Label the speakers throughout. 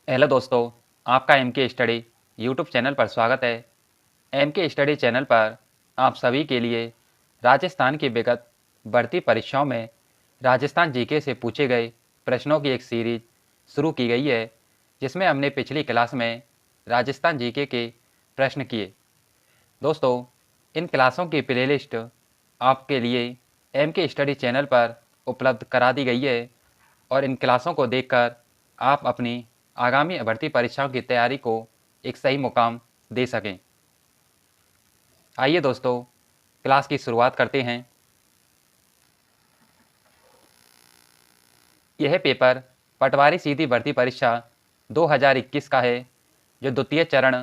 Speaker 1: Hello दोस्तों, आपका M के स्टडी यूट्यूब चैनल पर स्वागत है। एम के स्टडी चैनल पर आप सभी के लिए राजस्थान की विगत भर्ती परीक्षाओं में राजस्थान जीके से पूछे गए प्रश्नों की एक सीरीज शुरू की गई है, जिसमें हमने पिछली क्लास में राजस्थान जीके के प्रश्न किए। दोस्तों, इन क्लासों की प्लेलिस्ट आपके लिए एम के स्टडी चैनल पर उपलब्ध करा दी गई है और इन क्लासों को देखकर आप अपनी आगामी भर्ती परीक्षाओं की तैयारी को एक सही मुकाम दे सकें। आइए दोस्तों, क्लास की शुरुआत करते हैं। यह पेपर पटवारी सीधी भर्ती परीक्षा 2021 का है, जो द्वितीय चरण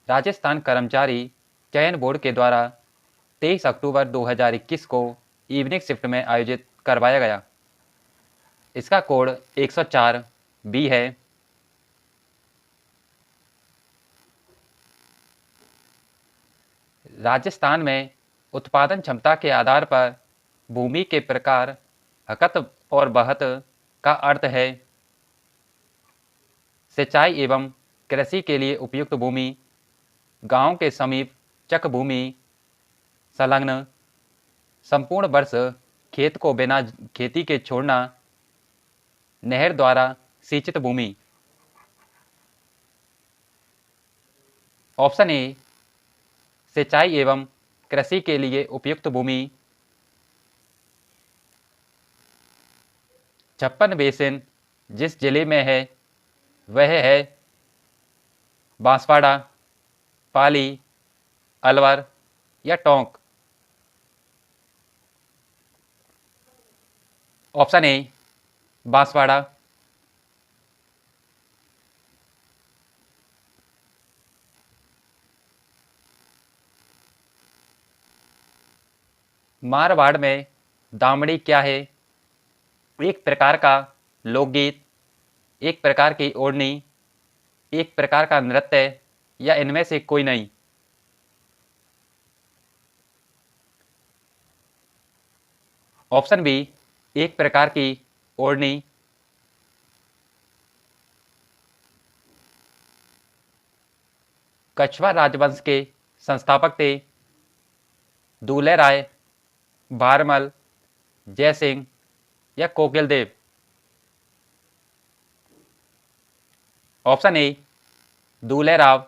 Speaker 1: राजस्थान कर्मचारी चयन बोर्ड के द्वारा 23 अक्टूबर 2021 को इवनिंग शिफ्ट में आयोजित करवाया गया। इसका कोड 104 बी है। राजस्थान में उत्पादन क्षमता के आधार पर भूमि के प्रकार हकत और बहत का अर्थ है सिंचाई एवं कृषि के लिए उपयुक्त भूमि, गांव के समीप चक भूमि, संलग्न संपूर्ण वर्ष खेत को बिना खेती के छोड़ना, नहर द्वारा सिंचित भूमि। ऑप्शन ए सिंचाई एवं कृषि के लिए उपयुक्त भूमि छप्पन बेसिन जिस जिले में है वह है बांसवाड़ा, पाली, अलवर या टोंक। Option A Banswara. मारवाड़ में दामड़ी क्या है? एक प्रकार का लोकगीत, एक प्रकार की ओढ़नी, एक प्रकार का नृत्य या इनमें से कोई नहीं। ऑप्शन बी एक प्रकार की ओढ़नी। कछवा राजवंश के संस्थापक थे दूल्हे राय, भारमल, जयसिंह या कोकिल देव। ऑप्शन ए दूल्हे राव।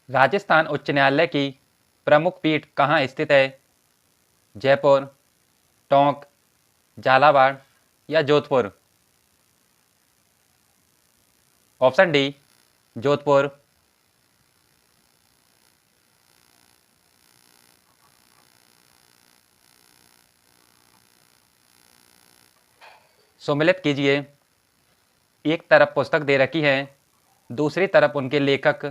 Speaker 1: राजस्थान उच्च न्यायालय की प्रमुख पीठ कहाँ स्थित है? जयपुर, टोंक, झालावाड़ या जोधपुर। Option D Jodhpur. सुमिलित कीजिए। एक तरफ पुस्तक दे रखी है, दूसरी तरफ उनके लेखक।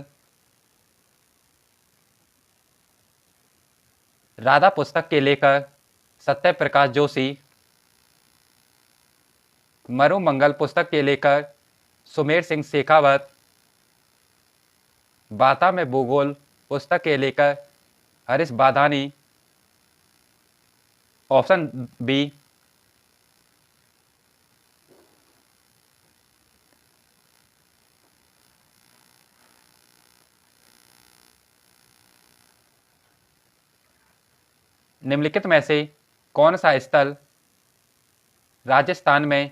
Speaker 1: राधा पुस्तक के लेखक सत्य प्रकाश जोशी, मरु मंगल पुस्तक के लेखक सुमेर सिंह शेखावत, बाता में भूगोल पुस्तक के लेखक हरीश बाधानी। Option B. निम्नलिखित में से कौन सा स्थल राजस्थान में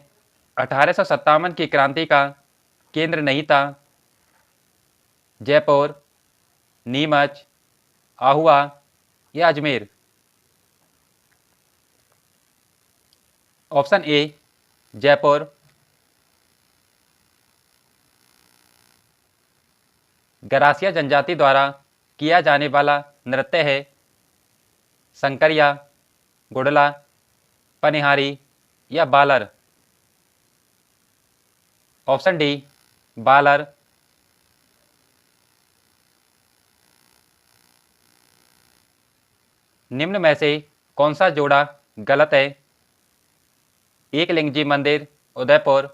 Speaker 1: 1857 की क्रांति का केंद्र नहीं था? जयपुर, नीमच, आहुआ या अजमेर। Option A Jaipur. गरासिया जनजाति द्वारा किया जाने वाला नृत्य है संकरिया, गुड़ला, पनिहारी या बालर। Option D bowler. निम्न में से कौन सा जोड़ा गलत है? एकलिंग जी मंदिर उदयपुर,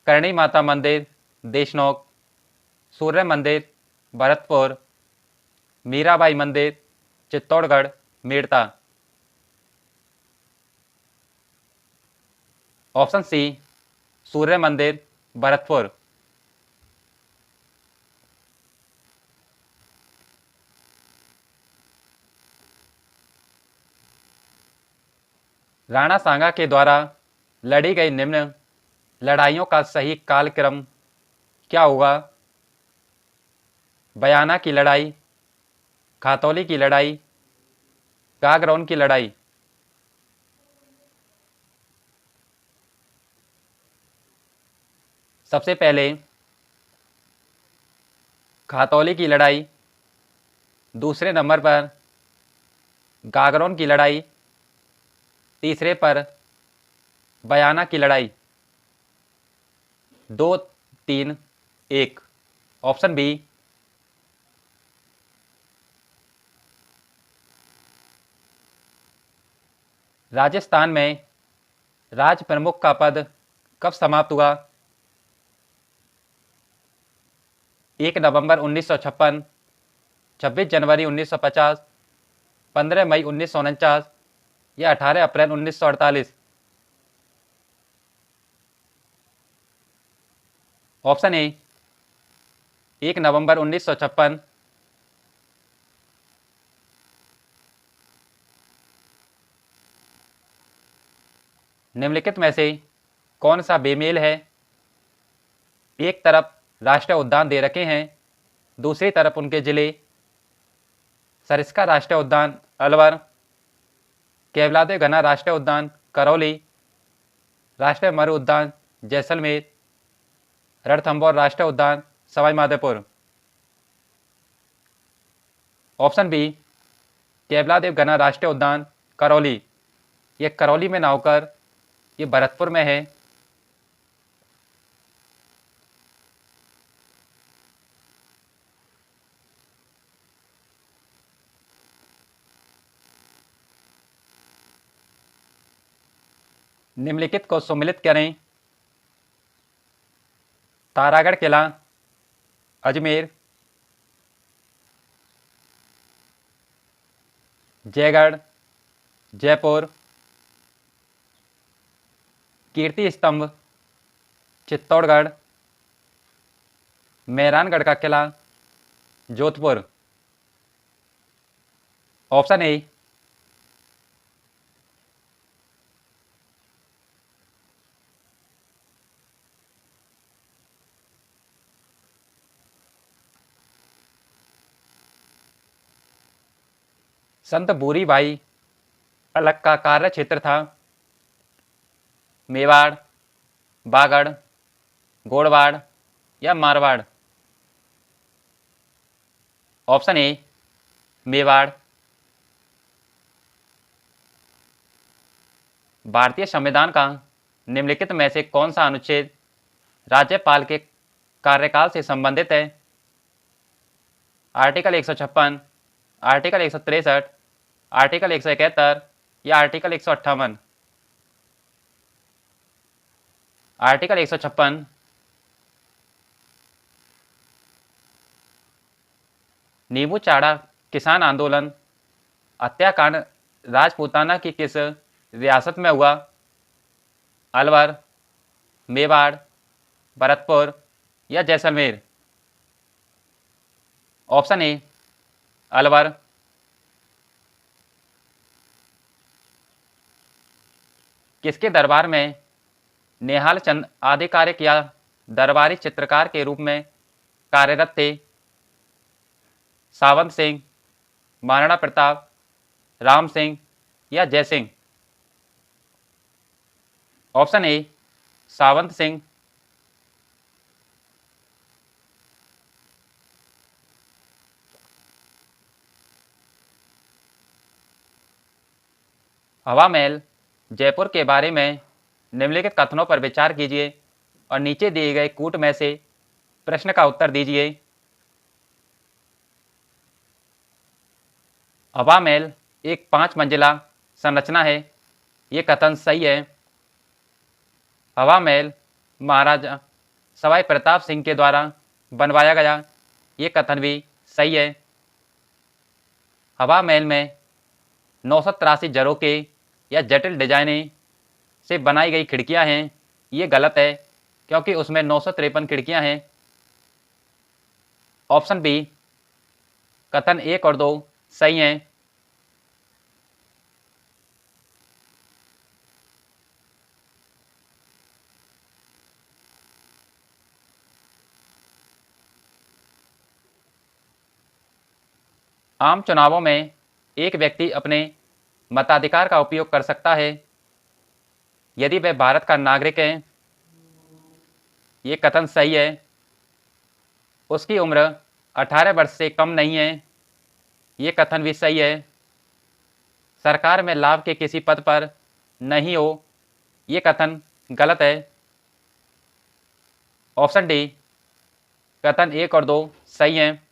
Speaker 1: करणी माता मंदिर देशनोक, सूर्य मंदिर भरतपुर, मीराबाई मंदिर चित्तौड़गढ़ मेड़ता। ऑप्शन सी सूर्य मंदिर, भरतपुर। राणा सांगा के द्वारा लड़ी गई निम्न लड़ाइयों का सही कालक्रम क्या होगा? बयाना की लड़ाई, खातौली की लड़ाई, गागरौन की लड़ाई। सबसे पहले खातौली की लड़ाई, दूसरे नंबर पर गागरौन की लड़ाई, तीसरे पर बयाना की लड़ाई। 2, 3, 1। Option B. राजस्थान में राज प्रमुख का पद कब समाप्त हुआ? 1 नवंबर 1956, 26 जनवरी 1950, 15 मई 1949 या 18 अप्रैल 1948। ऑप्शन ए 1 नवंबर 1956। निम्नलिखित में से कौन सा बेमेल है? एक तरफ राष्ट्रीय उद्यान दे रखे हैं, दूसरी तरफ उनके जिले सरिस्का राष्ट्रीय उद्यान अलवर, केवलादेव घना राष्ट्रीय उद्यान करौली, राष्ट्रीय मरु उद्यान जैसलमेर, रणथंभौर राष्ट्रीय उद्यान सवाई माधोपुर। ऑप्शन बी केवलादेव घना राष्ट्रीय उद्यान करौली। ये करौली में ना होकर ये भरतपुर में है। निम्नलिखित को सम्मिलित करें। तारागढ़ किला, अजमेर, जयगढ़, जयपुर, कीर्ति स्तंभ, चित्तौड़गढ़, मेहरानगढ़ का किला, जोधपुर। ऑप्शन ए संत भूरी भाई अलग का कार्य क्षेत्र था मेवाड़, बागड़, गोड़वाड़ या मारवाड़। Option A Mewar. भारतीय संविधान का निम्नलिखित में से कौन सा अनुच्छेद राज्यपाल के कार्यकाल से संबंधित है? आर्टिकल 156, आर्टिकल 163, आर्टिकल 171 या आर्टिकल 158। आर्टिकल 156। नींबू चाड़ा किसान आंदोलन हत्याकांड राजपूताना की किस रियासत में हुआ? अलवर, मेवाड़, भरतपुर या जैसलमेर। Option A Alwar. किसके दरबार में नेहाल चंद आधिकारिक या दरबारी चित्रकार के रूप में कार्यरत थे? सावंत सिंह, महाराणा प्रताप, राम सिंह या जयसिंह। Option A Sawant Singh. हवा महल जयपुर के बारे में निम्नलिखित कथनों पर विचार कीजिए और नीचे दिए गए कूट में से प्रश्न का उत्तर दीजिए। हवा महल एक 5 मंजिला संरचना है। ये कथन सही है। हवा महल महाराजा सवाई प्रताप सिंह के द्वारा बनवाया गया। ये कथन भी सही है। हवा महल में 983 झरोके या जटिल डिजाइने से बनाई गई खिड़कियां हैं, ये गलत है क्योंकि उसमें 953 खिड़कियां हैं। ऑप्शन बी कथन 1 और 2 सही हैं। आम चुनावों में एक व्यक्ति अपने मताधिकार का उपयोग कर सकता है यदि वह भारत का नागरिक है, ये कथन सही है। उसकी उम्र 18 वर्ष से कम नहीं है, ये कथन भी सही है। सरकार में लाभ के किसी पद पर नहीं हो, ये कथन गलत है। ऑप्शन डी कथन 1 और 2 सही हैं।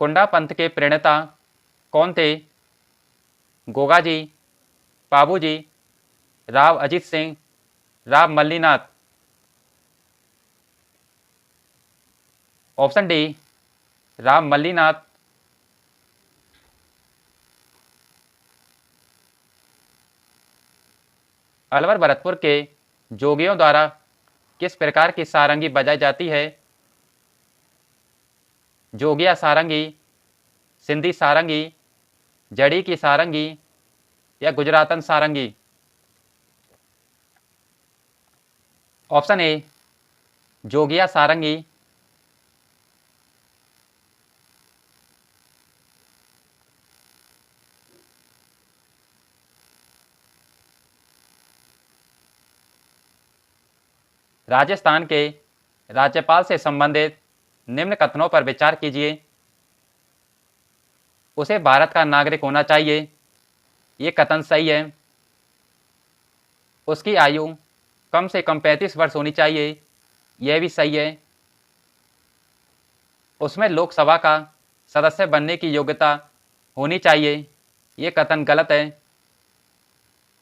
Speaker 1: कुंडा पंथ के प्रणेता कौन थे? गोगा जी, पाबू जी, राव अजित सिंह, राव मल्लीनाथ। Option D Rao Mallinath. अलवर भरतपुर के जोगियों द्वारा किस प्रकार की सारंगी बजाई जाती है? जोगिया सारंगी, सिंधी सारंगी, जड़ी की सारंगी या गुजरातन सारंगी। ऑप्शन ए जोगिया सारंगी। राजस्थान के राज्यपाल से संबंधित निम्न कथनों पर विचार कीजिए। उसे भारत का नागरिक होना चाहिए, ये कथन सही है। उसकी आयु कम से कम 35 वर्ष होनी चाहिए, यह भी सही है। उसमें लोकसभा का सदस्य बनने की योग्यता होनी चाहिए, ये कथन गलत है।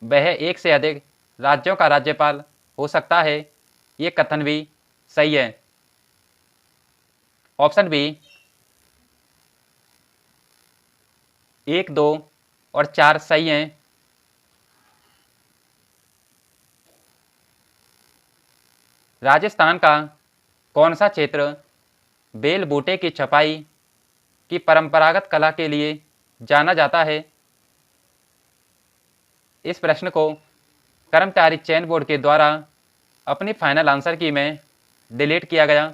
Speaker 1: वह एक से अधिक राज्यों का राज्यपाल हो सकता है, ये कथन भी सही है। ऑप्शन बी 1, 2 और 4 सही हैं। राजस्थान का कौन सा क्षेत्र बेल बूटे की छपाई की परंपरागत कला के लिए जाना जाता है? इस प्रश्न को कर्मचारी चयन बोर्ड के द्वारा अपनी फाइनल आंसर की में डिलीट किया गया।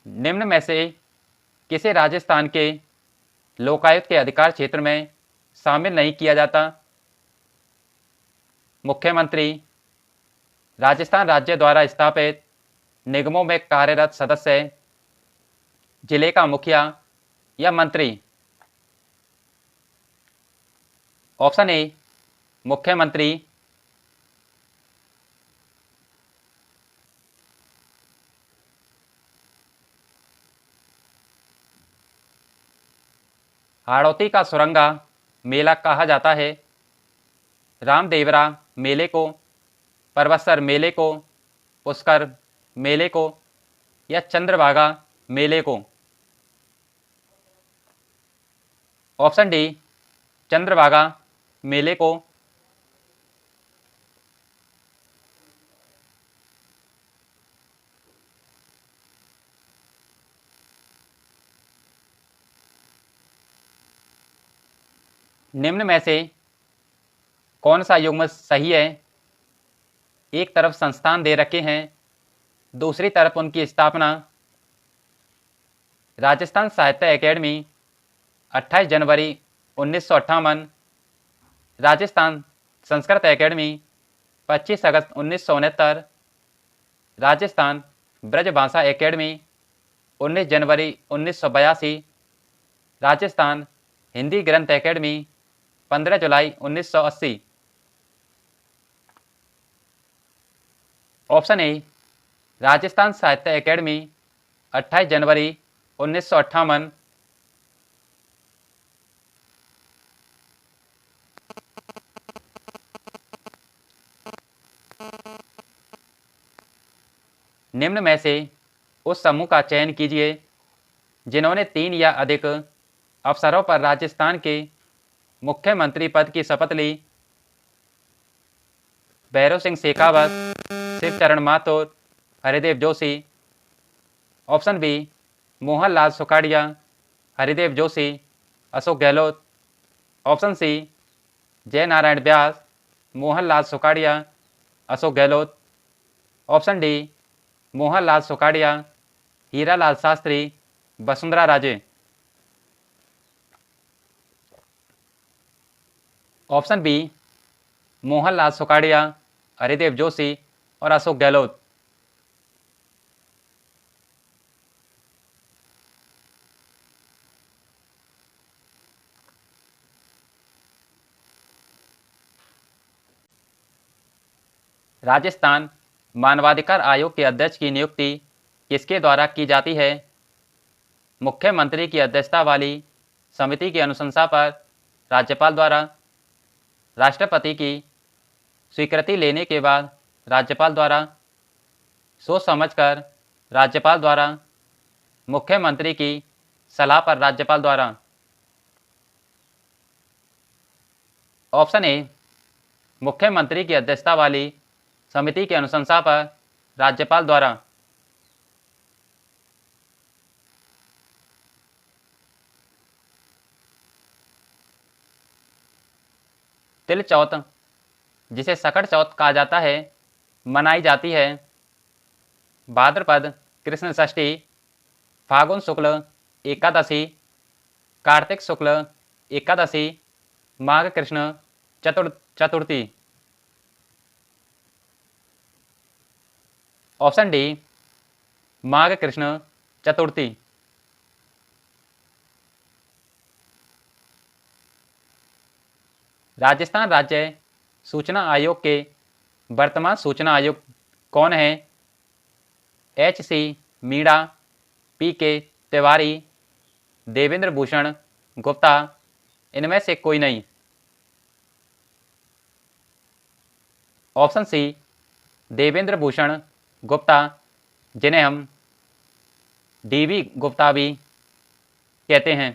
Speaker 1: निम्न में से किसे राजस्थान के लोकायुक्त के अधिकार क्षेत्र में शामिल नहीं किया जाता? मुख्यमंत्री, राजस्थान राज्य द्वारा स्थापित निगमों में कार्यरत सदस्य, जिले का मुखिया या मंत्री। ऑप्शन ए मुख्यमंत्री। हाड़ौती का सुरंगा मेला कहा जाता है? रामदेवरा मेले को, परवसर मेले को, पुष्कर मेले को या चंद्रभागा मेले को। ऑप्शन डी चंद्रभागा मेले को। निम्न में से कौन सा युग्म सही है? एक तरफ संस्थान दे रखे हैं, दूसरी तरफ उनकी स्थापना। राजस्थान साहित्य अकेडमी 28 जनवरी 1958, राजस्थान संस्कृत अकेडमी 25 अगस्त 1969, राजस्थान ब्रजभाषा अकेडमी 19 जनवरी 1982, राजस्थान हिंदी ग्रंथ academy 15 July 1980। Option A Rajasthan साहित्य अकेडमी 28 जनवरी 1958। निम्न में से उस समूह का चयन कीजिए जिन्होंने 3 या अधिक अवसरों पर राजस्थान के मुख्यमंत्री पद की शपथ ली। Bhairon Singh Shekhawat, Shivcharan Mathur, Haridev Joshi. Option B Mohanlal Sukhadia, Haridev Joshi, Ashok Gehlot. Option C Jai Narayan Vyas, Mohanlal Sukhadia, Ashok Gehlot. Option D Mohanlal Sukhadia, Hiralal Shastri, Vasundhara Raje. Option B Mohanlal Sukhadia, Haridev Joshi और अशोक गहलोत। राजस्थान मानवाधिकार आयोग के अध्यक्ष की नियुक्ति किसके द्वारा की जाती है? मुख्यमंत्री की अध्यक्षता वाली समिति की अनुशंसा पर, राज्यपाल द्वारा, राष्ट्रपति की स्वीकृति लेने के बाद राज्यपाल द्वारा, सोच समझकर राज्यपाल द्वारा, मुख्यमंत्री की सलाह पर राज्यपाल द्वारा। ऑप्शन ए मुख्यमंत्री की अध्यक्षता वाली समिति की अनुशंसा पर राज्यपाल द्वारा। तिल चौथ, जिसे सकड़ चौथ कहा जाता है, मनाई जाती है भाद्रपद कृष्ण षष्ठी, फागुन शुक्ल एकादशी, कार्तिक शुक्ल एकादशी, माघ कृष्ण चतुर्थी। ऑप्शन डी माघ कृष्ण चतुर्थी। राजस्थान राज्य सूचना आयोग के वर्तमान सूचना आयुक्त कौन हैं? H.C. मीणा, P.K. तिवारी, देवेंद्र भूषण गुप्ता, इनमें से कोई नहीं। ऑप्शन सी देवेंद्र भूषण गुप्ता, जिन्हें हम DV गुप्ता भी कहते हैं।